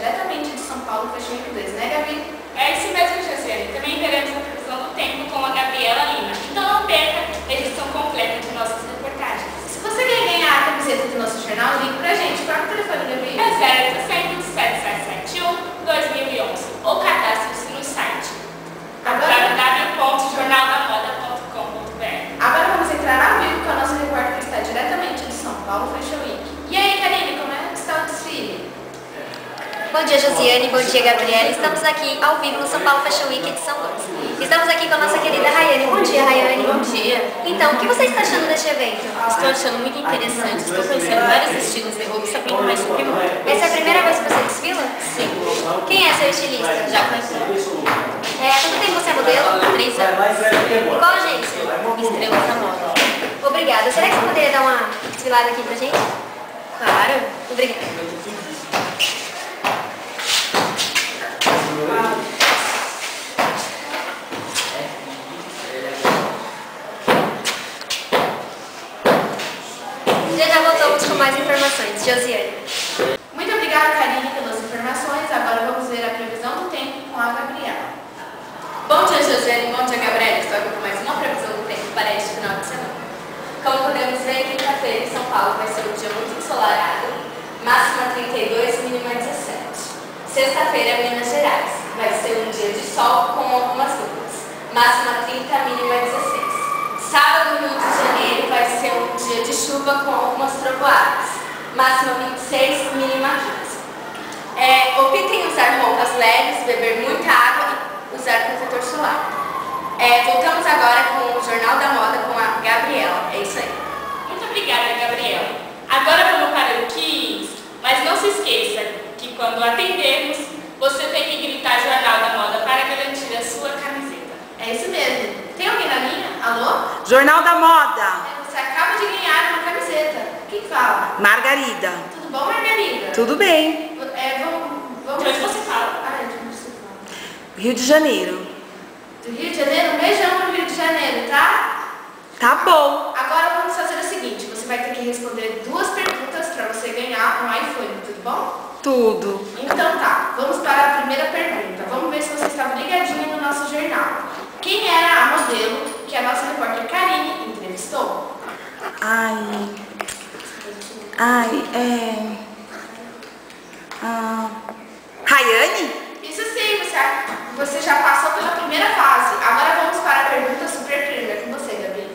diretamente de São Paulo, Fashion Week 2, né, Gabi? É isso mesmo, Josiane. Também teremos a previsão do tempo com a Gabriela Lima. Então não perca a edição completa de nossas reportagens. Se você quer ganhar a camiseta do nosso jornal, ligue pra gente. Qual é o telefone, Gabi? É 0800-7771-2011 ou cadastre-se no site www.jornaldamoda.com.br. Agora vamos entrar ao vivo com a nossa repórter que está diretamente de São Paulo Fashion Week. E aí, Karine, como é que está o desfile? Bom dia, Josiane. Bom dia, Gabriela. Estamos aqui ao vivo no São Paulo Fashion Week edição 2. Estamos aqui com a nossa querida Rayane. Bom dia, Rayane. Bom dia. Então, o que você está achando deste evento? Estou achando muito interessante. Estou conhecendo vários estilos de roupa e sabendo mais sobre moda. Essa é a primeira vez que você desfila? Sim. Quem é seu estilista? Já conheci. Quanto tempo você é modelo? 3 anos. Qual agência? Estrelas da moda. Obrigada. Será que você poderia dar uma desfilada aqui pra gente? Claro. Obrigada. Já voltamos com mais informações. Josiane. Muito obrigada, Karine, pelas informações. Agora vamos ver a previsão do tempo com a Gabriela. Bom dia, Josiane. Bom dia, Gabriela. Estou aqui com mais uma previsão do tempo para este final de semana. Como podemos ver, quinta-feira em São Paulo vai ser um dia muito ensolarado, máxima 32, mínima 17. Sexta-feira, Minas Gerais, vai ser um dia de sol com algumas nuvens, máxima 30, mínima 16. Sábado, Rio de Janeiro, vai ser um dia de chuva com algumas trovoadas, máxima 26, mínima 15. Optem em usar roupas leves, beber muita água e usar protetor solar. Voltamos agora com o Jornal da Moda com a Gabriela. É isso aí. Muito obrigada, Gabriela. Agora vamos para o quiz, mas não se esqueça que quando atendermos, você tem que gritar Jornal da Moda para garantir a sua camiseta. É isso mesmo. Tem alguém na linha? Alô? Jornal da Moda. Você acaba de ganhar uma camiseta. Quem fala? Margarida. Tudo bom, Margarida? Tudo bem. Vamos... De onde você fala? De onde você fala? Rio de Janeiro. Do Rio de Janeiro? Um beijão no Rio de Janeiro, tá? Tá bom. Agora vamos fazer o seguinte, você vai ter que responder 2 perguntas para você ganhar um iPhone, tudo bom? Tudo. Então tá, vamos para a primeira pergunta. Vamos ver se você estava ligadinho no nosso jornal. Quem era a modelo que a nossa repórter Karine entrevistou? Rayane? Isso sim, você já passou pela primeira fase. Agora vamos para a pergunta super crime. É com você, Gabi.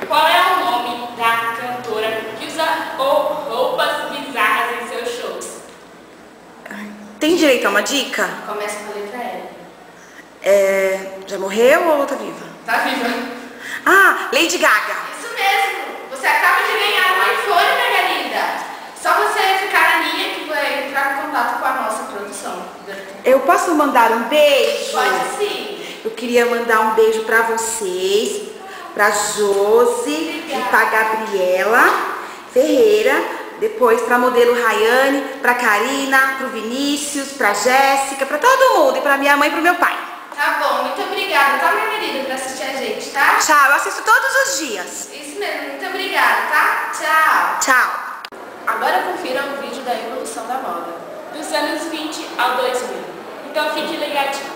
Qual é o nome da cantora que usa roupas bizarras em seus shows? Tem direito a uma dica? Começa com a letra L. Já morreu ou tá viva? Tá viva? Lady Gaga. Isso mesmo. Você acaba de ganhar um iPhone, Margarida. Só você ficar na linha que vai entrar em contato com a nossa produção. Eu posso mandar um beijo? Pode sim. Eu queria mandar um beijo pra vocês, pra Josi e pra Gabriela Ferreira, depois pra modelo Rayane, pra Karina, pro Vinícius, pra Jéssica, pra todo mundo, e pra minha mãe e pro meu pai. Tá bom, muito obrigada, tá, Margarida, por assistir a gente, tá? Tchau, eu assisto todos os dias. Isso mesmo, muito obrigada, tá? Tchau. Tchau. Agora confira o vídeo da evolução da moda. Dos anos 20 ao 2000. Então fique ligadinho.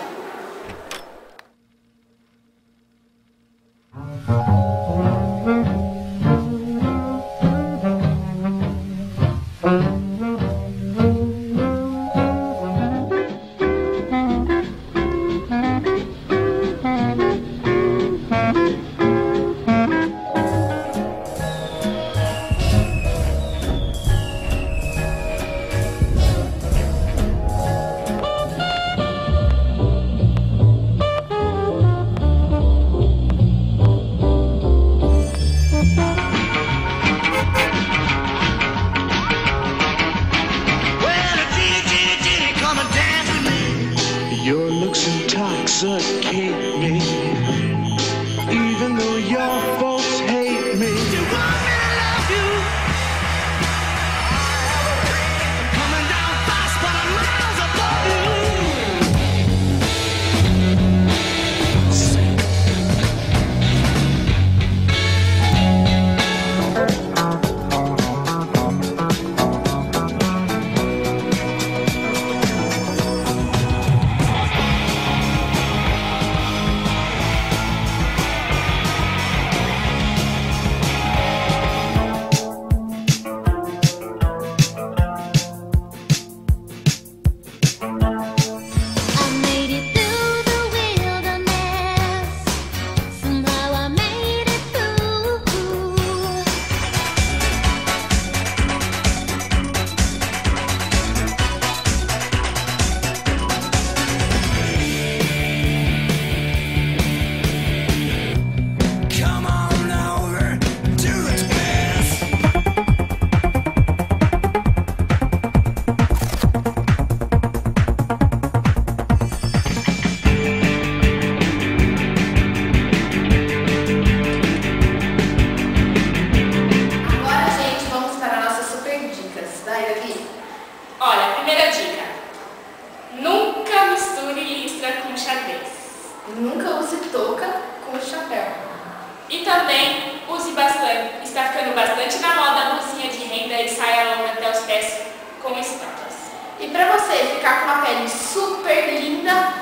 também use bastante, está ficando bastante na moda a blusinha de renda e saia longa até os pés com estampas. E para você ficar com uma pele super linda,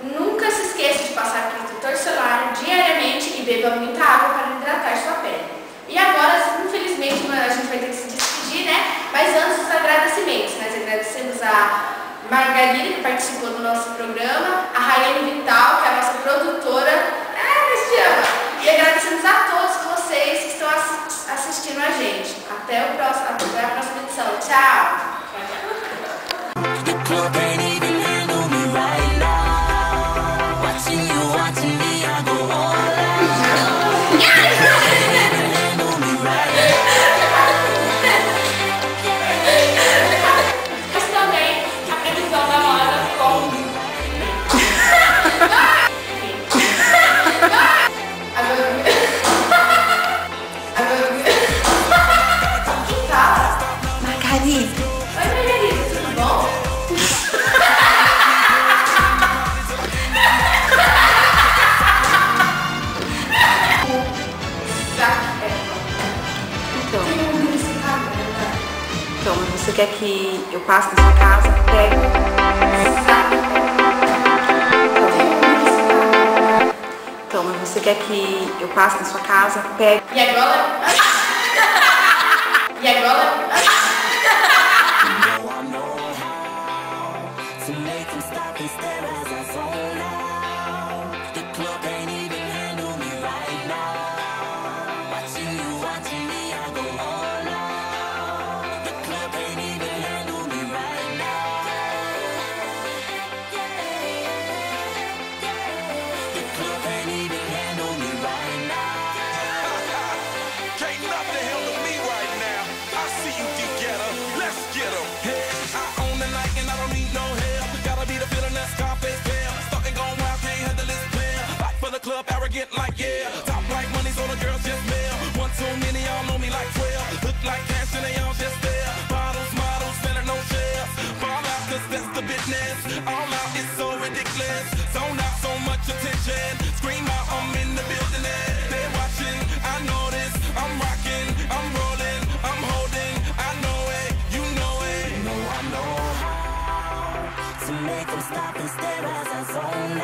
nunca se esqueça de passar protetor solar diariamente e beba muita água para hidratar sua pele. E agora, infelizmente, a gente vai ter que se despedir, né? Mas antes dos agradecimentos, nós agradecemos a Margarida, que participou do nosso programa, a Raiane Vital, que é a nossa produtora, e agradecemos a todos vocês que estão assistindo a gente. Até a próxima edição. Tchau! Mas também a previsão da moda com... Margarida. Oi, Margarida, tudo bom? Então, você quer que eu passe na sua casa? Pega. Então, mas você quer que eu passe na sua casa? Pega. E agora? E agora? Club arrogant like yeah, top like money so the girls just mail. One too many, y'all know me like 12. Look like cash and they all just there. Bottles, models, selling no shares. Fall out 'cause that's the business. All out is so ridiculous. Zone out, so much attention. Scream out, I'm in the building. They're watching, I know this. I'm rocking, I'm rolling, I'm holding. I know it, you know it. You know I know how to make them stop and stare as I zone out.